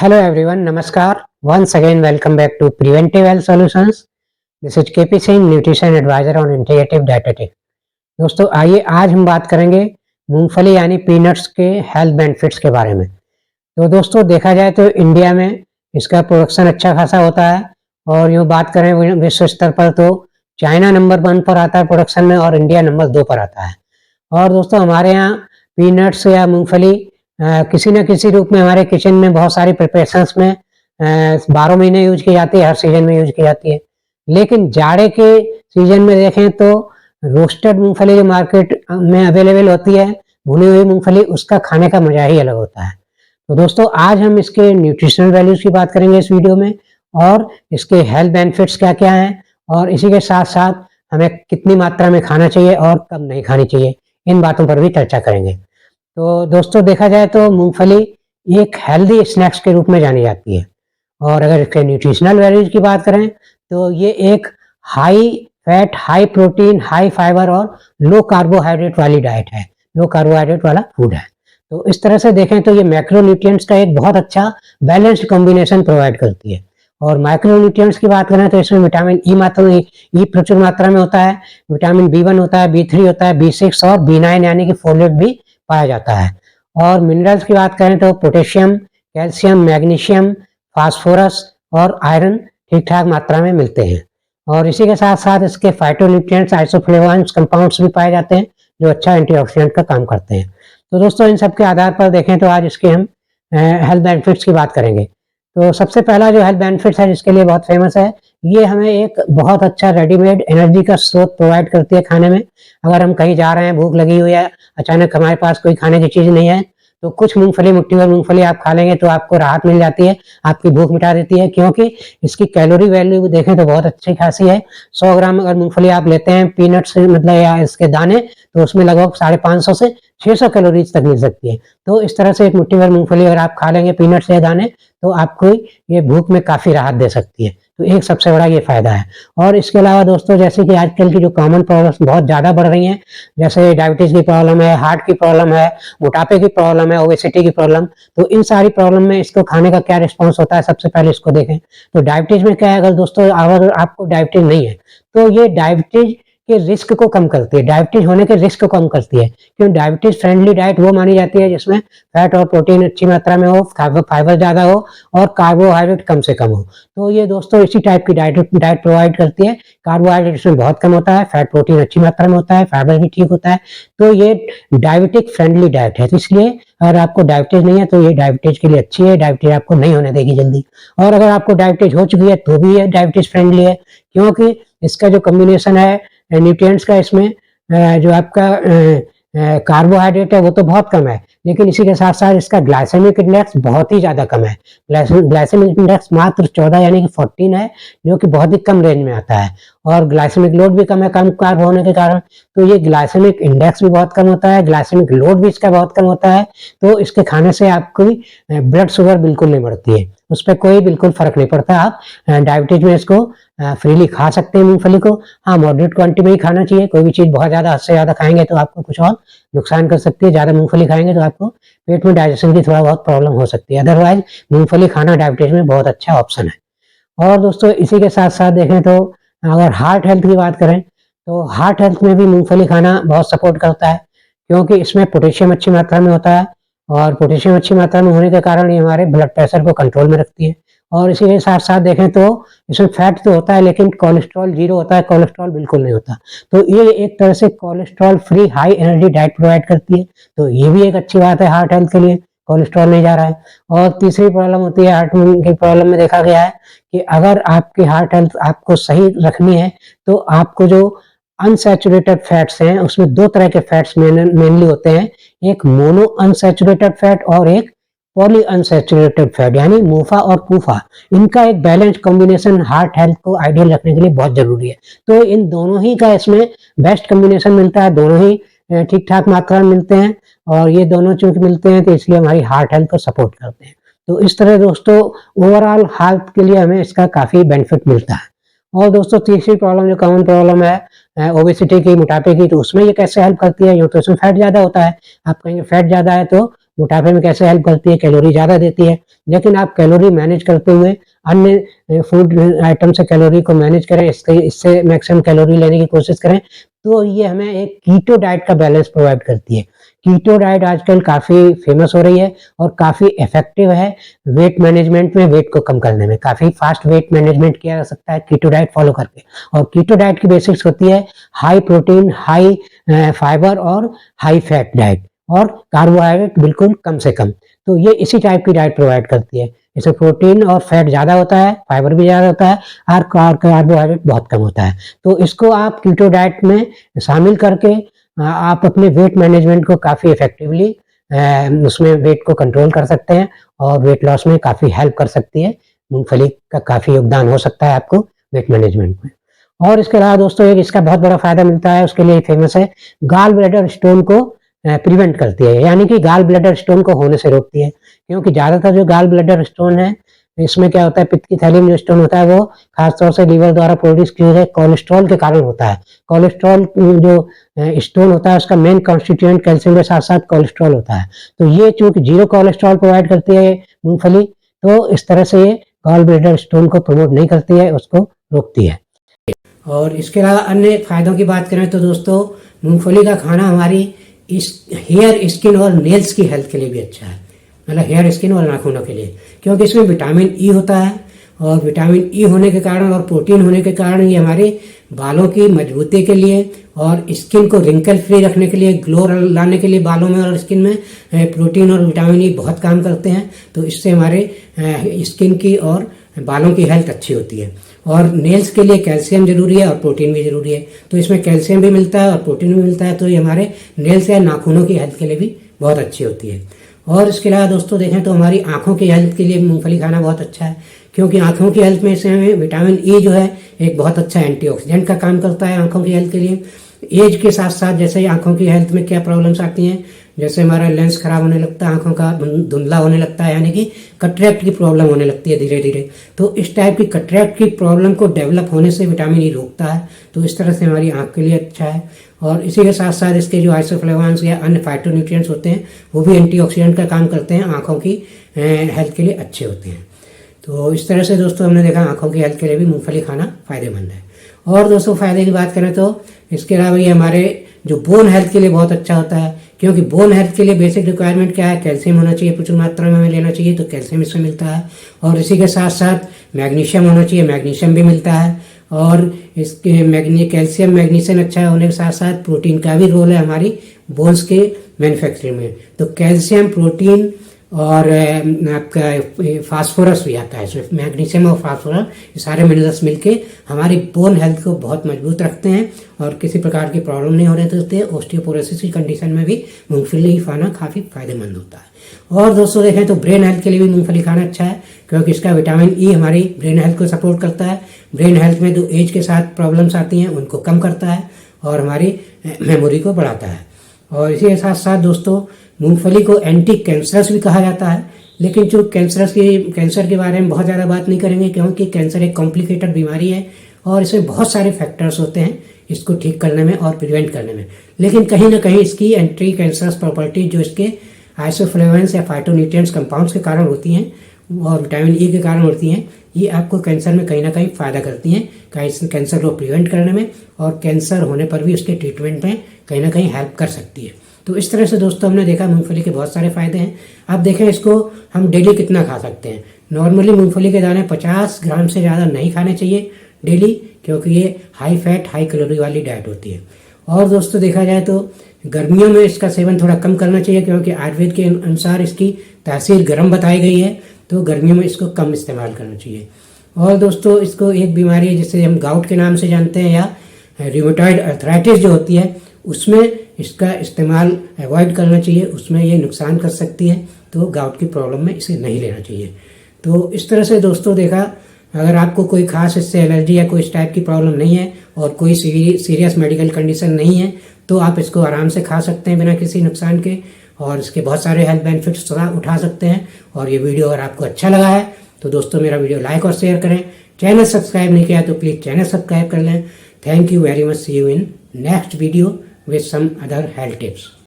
Hello everyone, Namaskar. Once again, welcome back to Preventive Health Solutions. This is KP Singh, Nutrition Advisor on Integrative Dietetic. दोस्तों आइए आज हम बात करेंगे मूंगफली यानी पीनट्स के हेल्थ बेनिफिट्स के बारे में। तो दोस्तों देखा जाए तो इंडिया में इसका प्रोडक्शन अच्छा खासा होता है और यूँ बात करें विश्व स्तर पर तो चाइना नंबर 1 पर आता है प्रोडक्शन में और इंडिया नंबर 2 पर आता है। और दोस्तों हमारे यहाँ पीनट्स या मूंगफली किसी न किसी रूप में हमारे किचन में बहुत सारी प्रिपरेशंस में 12 महीने यूज की जाती है, हर सीजन में यूज की जाती है। लेकिन जाड़े के सीजन में देखें तो रोस्टेड मूंगफली जो मार्केट में अवेलेबल होती है, भुनी हुई मूंगफली, उसका खाने का मजा ही अलग होता है। तो दोस्तों आज हम इसके न्यूट्रिशनल वैल्यूज की बात करेंगे इस वीडियो में और इसके हेल्थ बेनिफिट्स क्या क्या हैं और इसी के साथ साथ हमें कितनी मात्रा में खाना चाहिए और कब नहीं खानी चाहिए, इन बातों पर भी चर्चा करेंगे। तो दोस्तों देखा जाए तो मूंगफली एक हेल्दी स्नैक्स के रूप में जानी जाती है और अगर इसके न्यूट्रिशनल वैल्यूज की बात करें तो ये एक high fat, high protein, high fibre और लो कार्बोहाइड्रेट वाली डाइट है, लो कार्बोहाइड्रेट वाला फूड है। तो इस तरह से देखें तो ये मैक्रोन्यूट्रिएंट्स का एक बहुत अच्छा बैलेंस्ड कॉम्बिनेशन प्रोवाइड करती है। और माइक्रोन्यूट्रिएंट्स की बात करें तो इसमें विटामिन ई प्रचुर मात्रा में होता है, विटामिन B1 होता है, B3 होता है, B6 और B9 यानी कि फोलेट भी पाया जाता है। और मिनरल्स की बात करें तो पोटेशियम, कैल्शियम, मैग्नीशियम, फास्फोरस और आयरन ठीक ठाक मात्रा में मिलते हैं। और इसी के साथ साथ इसके फाइटोन्यूट्रिएंट्स, आइसोफ्लेवोन्स कंपाउंड्स भी पाए जाते हैं जो अच्छा एंटीऑक्सीडेंट का काम करते हैं। तो दोस्तों इन सब के आधार पर देखें तो आज इसके हम हेल्थ बेनिफिट्स की बात करेंगे। तो सबसे पहला जो हेल्थ बेनिफिट्स है जिसके लिए बहुत फेमस है, ये हमें एक बहुत अच्छा रेडीमेड एनर्जी का स्रोत प्रोवाइड करती है खाने में। अगर हम कहीं जा रहे हैं, भूख लगी हुई है, अचानक हमारे पास कोई खाने की चीज नहीं है, तो कुछ मूंगफली, मुट्ठी भर मूंगफली आप खा लेंगे तो आपको राहत मिल जाती है, आपकी भूख मिटा देती है। क्योंकि इसकी कैलोरी वैल्यू देखें तो बहुत अच्छी खासी है। 100 ग्राम अगर मूंगफली आप लेते हैं पीनट्स मतलब या इसके दाने, तो उसमें लगभग 550 से 600 कैलोरीज तक मिल सकती है। तो इस तरह से एक मुट्ठी भर मूंगफली अगर आप खा लेंगे पीनट्स या दाने, तो आपको ये भूख में काफी राहत दे सकती है। तो एक सबसे बड़ा ये फायदा है। और इसके अलावा दोस्तों जैसे कि आजकल की जो कॉमन प्रॉब्लम्स बहुत ज्यादा बढ़ रही हैं, जैसे डायबिटीज की प्रॉब्लम है, हार्ट की प्रॉब्लम है, मोटापे की प्रॉब्लम है, ओबेसिटी की प्रॉब्लम, तो इन सारी प्रॉब्लम में इसको खाने का क्या रिस्पॉन्स होता है, सबसे पहले इसको देखें। तो डायबिटीज में क्या है, अगर दोस्तों अगर आपको डायबिटीज नहीं है तो ये डायबिटीज के रिस्क को कम करती है, डायबिटीज होने के रिस्क को कम करती है। क्योंकि डायबिटीज फ्रेंडली डाइट वो मानी जाती है जिसमें फैट और प्रोटीन अच्छी मात्रा में हो, फाइबर ज्यादा हो और कार्बोहाइड्रेट कम से कम हो। तो ये दोस्तों इसी टाइप की डाइट प्रोवाइड करती है। कार्बोहाइड्रेट इसमें बहुत कम होता है, फैट प्रोटीन अच्छी मात्रा में होता है, फाइबर भी ठीक होता है। तो ये डायबिटिक फ्रेंडली डाइट है। तो इसलिए अगर आपको डायबिटीज नहीं है तो ये डायबिटीज के लिए अच्छी है, डायबिटीज आपको नहीं होने देगी जल्दी। और अगर आपको डायबिटीज हो चुकी है तो भी ये डायबिटीज फ्रेंडली है, क्योंकि इसका जो कॉम्बिनेशन है न्यूट्रिएंट्स का, इसमें जो आपका कार्बोहाइड्रेट है वो तो बहुत कम है, लेकिन इसी के साथ साथ इसका ग्लाइसेमिक इंडेक्स बहुत ही ज्यादा कम है। ग्लाइसेमिक इंडेक्स मात्र 14 यानी कि 14 है, जो कि बहुत ही कम रेंज में आता है। और ग्लाइसेमिक लोड भी कम है, कम कार्ब होने के कारण। तो ये ग्लाइसेमिक इंडेक्स भी बहुत कम होता है, ग्लाइसेमिक लोड भी इसका बहुत कम होता है। तो इसके खाने से आपकी ब्लड शुगर बिल्कुल नहीं बढ़ती है, उस पर कोई बिल्कुल फर्क नहीं पड़ता। आप डायबिटीज में इसको फ्रीली खा सकते हैं मूंगफली को। हाँ, मॉडरेट क्वांटिटी में ही खाना चाहिए। कोई भी चीज बहुत ज्यादा, हद से ज्यादा खाएंगे तो आपको कुछ और नुकसान कर सकती है। ज्यादा मूंगफली खाएंगे तो आपको पेट में डाइजेशन की थोड़ा बहुत प्रॉब्लम हो सकती है। अदरवाइज मूंगफली खाना डायबिटीज में बहुत अच्छा ऑप्शन है। और दोस्तों इसी के साथ साथ देखें तो अगर हार्ट हेल्थ की बात करें तो हार्ट हेल्थ में भी मूंगफली खाना बहुत सपोर्ट करता है, क्योंकि इसमें पोटेशियम अच्छी मात्रा में होता है। और पोटेशियम अच्छी मात्रा में होने के कारण ये हमारे ब्लड प्रेशर को कंट्रोल में रखती है। और इसी के साथ साथ देखें तो इसमें फैट तो होता है लेकिन कोलेस्ट्रॉल 0 होता है, कोलेस्ट्रॉल बिल्कुल नहीं होता। तो ये एक तरह से cholesterol free high energy diet provide करती है। तो ये भी एक अच्छी बात है हार्ट हेल्थ के लिए, कोलेस्ट्रॉल नहीं जा रहा है। और तीसरी प्रॉब्लम होती है हार्ट की प्रॉब्लम में देखा गया है कि अगर आपकी हार्ट हेल्थ आपको सही रखनी है तो आपको जो अनसैचुरेटेड फैट्स हैं उसमें 2 तरह के फैट्स मेनली होते हैं, एक मोनो अनसैचुरेटेड फैट और एक पॉली अनसैचुरेटेड फैट, यानी मोफा और पूफा। इनका एक बैलेंस कॉम्बिनेशन हार्ट हेल्थ को आइडियल रखने के लिए बहुत जरूरी है। तो इन दोनों ही का इसमें बेस्ट कॉम्बिनेशन मिलता है, दोनों ही ठीक ठाक मात्रा में मिलते हैं। और ये दोनों चूंकि मिलते हैं तो इसलिए हमारी हार्ट हेल्थ को सपोर्ट करते हैं। तो इस तरह दोस्तों ओवरऑल हेल्थ के लिए हमें इसका काफी बेनिफिट मिलता है। और दोस्तों तीसरी प्रॉब्लम जो कॉमन प्रॉब्लम है ओबेसिटी की, मोटापे की, तो उसमें ये कैसे हेल्प करती है। यूँ तो इसमें फैट ज्यादा होता है, आप कहेंगे फैट ज्यादा है तो मोटापे में कैसे हेल्प करती है, कैलोरी ज़्यादा देती है, लेकिन आप कैलोरी मैनेज करते हुए अन्य फूड आइटम से कैलोरी को मैनेज करें, इससे मैक्सिमम कैलोरी लेने की कोशिश करें, तो ये हमें एक कीटो डाइट का बैलेंस प्रोवाइड करती है। कीटो डाइट आजकल काफ़ी फेमस हो रही है और काफ़ी इफेक्टिव है वेट मैनेजमेंट में, वेट को कम करने में। काफ़ी फास्ट वेट मैनेजमेंट किया जा सकता है कीटो डाइट फॉलो करके। और कीटो डाइट की बेसिक्स होती है हाई प्रोटीन, हाई फाइबर और हाई फैट डाइट, और कार्बोहाइड्रेट बिल्कुल कम से कम। तो ये इसी टाइप की डाइट प्रोवाइड करती है। इसमें प्रोटीन और फैट ज़्यादा होता है, फाइबर भी ज़्यादा होता है, और कार्बोहाइड्रेट बहुत कम होता है। तो इसको आप कीटो डाइट में शामिल करके आप अपने वेट मैनेजमेंट को काफ़ी इफेक्टिवली उसमें वेट को कंट्रोल कर सकते हैं और वेट लॉस में काफ़ी हेल्प कर सकती है। मूंगफली का काफ़ी योगदान हो सकता है आपको वेट मैनेजमेंट में। और इसके अलावा दोस्तों एक इसका बहुत बड़ा फायदा मिलता है, उसके लिए फेमस है, गाल ब्लैडर स्टोन को प्रिवेंट करती है, यानी कि गाल ब्लैडर स्टोन को होने से रोकती है। क्योंकि ज़्यादातर जो गाल ब्लैडर स्टोन है, इसमें क्या होता है, पित्त की थैली में जो स्टोन होता है वो खासतौर से लीवर द्वारा प्रोड्यूस किए गए कोलेस्ट्रॉल के कारण होता है। कोलेस्ट्रॉल जो स्टोन होता है उसका मेन कॉन्स्टिट्यूएंट कैल्शियम के साथ साथ कोलेस्ट्रॉल होता है। तो ये चूंकि जीरो कोलेस्ट्रॉल प्रोवाइड करती है मूंगफली, तो इस तरह से ये गॉल ब्लैडर स्टोन को प्रमोट नहीं करती है, उसको रोकती है। और इसके अलावा अन्य फायदों की बात करें तो दोस्तों मूंगफली का खाना हमारी इस हेयर, स्किन और नेल्स की हेल्थ के लिए भी अच्छा है, मतलब हेयर, स्किन और नाखूनों के लिए, क्योंकि इसमें विटामिन ई होता है। और विटामिन ई होने के कारण और प्रोटीन होने के कारण ये हमारे बालों की मजबूती के लिए और स्किन को रिंकल फ्री रखने के लिए, ग्लो लाने के लिए बालों में और स्किन में प्रोटीन और विटामिन ई बहुत काम करते हैं। तो इससे हमारे स्किन की और बालों की हेल्थ अच्छी होती है। और नेल्स के लिए कैल्शियम जरूरी है और प्रोटीन भी जरूरी है, तो इसमें कैल्शियम भी मिलता है और प्रोटीन भी मिलता है, तो ये हमारे नेल्स या नाखूनों की हेल्थ के लिए भी बहुत अच्छी होती है। और इसके अलावा दोस्तों देखें तो हमारी आंखों की हेल्थ के लिए मूंगफली खाना बहुत अच्छा है, क्योंकि आंखों की हेल्थ में से हमें विटामिन ई जो है एक बहुत अच्छा एंटीऑक्सीडेंट का काम करता है आंखों की हेल्थ के लिए। एज के साथ साथ जैसे आंखों की हेल्थ में क्या प्रॉब्लम्स आती हैं, जैसे हमारा लेंस खराब होने लगता है, आंखों का धुंधला होने लगता है, यानी कि कटरैक्ट की प्रॉब्लम होने लगती है धीरे धीरे। तो इस टाइप की कटरैक्ट की प्रॉब्लम को डेवलप होने से विटामिन ई रोकता है, तो इस तरह से हमारी आंख के लिए अच्छा है। और इसी के साथ साथ इसके जो आइसोफ्लेवोन्स या अन्य फाइटोन्यूट्रिएंट्स होते हैं वो भी एंटीऑक्सीडेंट का काम करते हैं, आंखों की हेल्थ के लिए अच्छे होते हैं। तो इस तरह से दोस्तों हमने देखा आंखों की हेल्थ के लिए भी मूंगफली खाना फायदेमंद है। और दोस्तों फायदे की बात करें तो इसके अलावा ये हमारे जो बोन हेल्थ के लिए बहुत अच्छा होता है, क्योंकि बोन हेल्थ के लिए बेसिक रिक्वायरमेंट क्या है, कैल्शियम होना चाहिए, प्रचुर मात्रा में हमें लेना चाहिए, तो कैल्शियम इसमें मिलता है। और इसी के साथ साथ मैग्नीशियम होना चाहिए, मैग्नीशियम भी मिलता है। और इसके कैल्शियम मैग्नीशियम अच्छा होने के साथ साथ प्रोटीन का भी रोल है हमारी बोन्स के मैन्युफैक्चरिंग में। तो कैल्शियम, प्रोटीन और आपका फास्फोरस भी आता है इसमें, मैग्नीशियम और फास्फोरस, ये सारे मिनरल्स मिलके हमारी बोन हेल्थ को बहुत मजबूत रखते हैं और किसी प्रकार की प्रॉब्लम नहीं होने देते। ऑस्टियोपोरोसिस की कंडीशन में भी मूंगफली खाना काफ़ी फायदेमंद होता है। और दोस्तों देखें तो ब्रेन हेल्थ के लिए भी मूंगफली खाना अच्छा है, क्योंकि इसका विटामिन ई हमारी ब्रेन हेल्थ को सपोर्ट करता है। ब्रेन हेल्थ में जो एज के साथ प्रॉब्लम्स आती हैं उनको कम करता है और हमारी मेमोरी को बढ़ाता है। और इसी के साथ साथ दोस्तों मूंगफली को एंटी कैंसरस भी कहा जाता है, लेकिन जो कैंसर के बारे में बहुत ज़्यादा बात नहीं करेंगे, क्योंकि कैंसर एक कॉम्प्लिकेटेड बीमारी है और इसमें बहुत सारे फैक्टर्स होते हैं इसको ठीक करने में और प्रिवेंट करने में। लेकिन कहीं ना कहीं इसकी एंटी कैंसरस प्रॉपर्टी जो इसके आइसोफ्लेवोन्स या फाइटोन्यूट्रिएंट्स कंपाउंड्स के कारण होती हैं और विटामिन ई के कारण होती हैं, ये आपको कैंसर में कहीं ना कहीं फ़ायदा करती हैं, कैंसर को प्रिवेंट करने में और कैंसर होने पर भी उसके ट्रीटमेंट में कहीं ना कहीं हेल्प कर सकती है। तो इस तरह से दोस्तों हमने देखा मूंगफली के बहुत सारे फायदे हैं। अब देखें इसको हम डेली कितना खा सकते हैं। नॉर्मली मूंगफली के दाने 50 ग्राम से ज़्यादा नहीं खाने चाहिए डेली, क्योंकि ये हाई फैट हाई कैलोरी वाली डाइट होती है। और दोस्तों देखा जाए तो गर्मियों में इसका सेवन थोड़ा कम करना चाहिए, क्योंकि आयुर्वेद के अनुसार इसकी तासीर गर्म बताई गई है, तो गर्मियों में इसको कम इस्तेमाल करना चाहिए। और दोस्तों इसको एक बीमारी है जिसे हम गाउट के नाम से जानते हैं या रूमेटॉइड अर्थराइटिस जो होती है, उसमें इसका इस्तेमाल अवॉइड करना चाहिए, उसमें ये नुकसान कर सकती है, तो गाउट की प्रॉब्लम में इसे नहीं लेना चाहिए। तो इस तरह से दोस्तों देखा, अगर आपको कोई खास इससे एलर्जी या कोई इस टाइप की प्रॉब्लम नहीं है और कोई सीरियस मेडिकल कंडीशन नहीं है, तो आप इसको आराम से खा सकते हैं बिना किसी नुकसान के, और इसके बहुत सारे हेल्थ बेनिफिट्स उठा सकते हैं। और ये वीडियो अगर आपको अच्छा लगा है तो दोस्तों मेरा वीडियो लाइक और शेयर करें। चैनल सब्सक्राइब नहीं किया तो प्लीज़ चैनल सब्सक्राइब कर लें। Thank you very much. See you in next video with some other health tips.